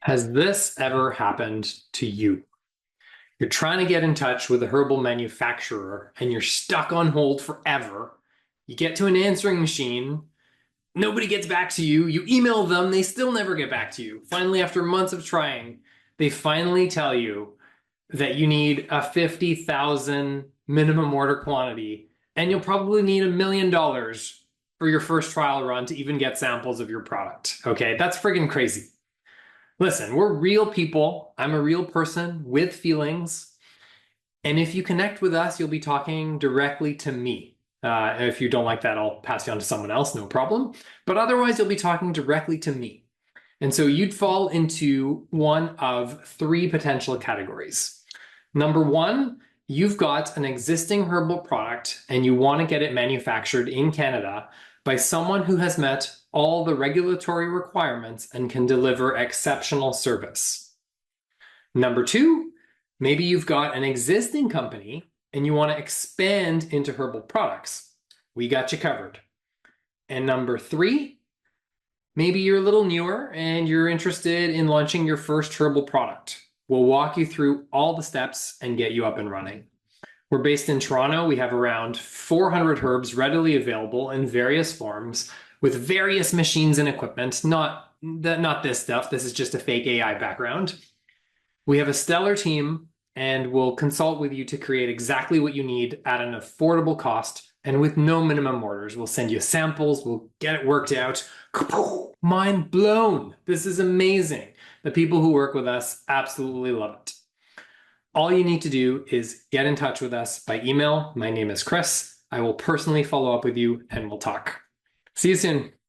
Has this ever happened to you? You're trying to get in touch with a herbal manufacturer and you're stuck on hold forever. You get to an answering machine, nobody gets back to you. You email them, they still never get back to you. Finally, after months of trying, they finally tell you that you need a 50,000 minimum order quantity and you'll probably need $1 million for your first trial run to even get samples of your product. Okay, that's friggin' crazy. Listen, we're real people. I'm a real person with feelings. And if you connect with us, you'll be talking directly to me. If you don't like that, I'll pass you on to someone else, no problem. But otherwise, you'll be talking directly to me. And so you'd fall into one of three potential categories. Number one, you've got an existing herbal product and you want to get it manufactured in Canada by someone who has met all the regulatory requirements and can deliver exceptional service. Number two, maybe you've got an existing company and you want to expand into herbal products. We got you covered. And number three, maybe you're a little newer and you're interested in launching your first herbal product. We'll walk you through all the steps and get you up and running. We're based in Toronto. We have around 400 herbs readily available in various forms with various machines and equipment. Not this stuff. This is just a fake AI background. We have a stellar team and we'll consult with you to create exactly what you need at an affordable cost and with no minimum orders. We'll send you samples. We'll get it worked out. Mind blown. This is amazing. The people who work with us absolutely love it. All you need to do is get in touch with us by email. My name is Chris. I will personally follow up with you and we'll talk. See you soon.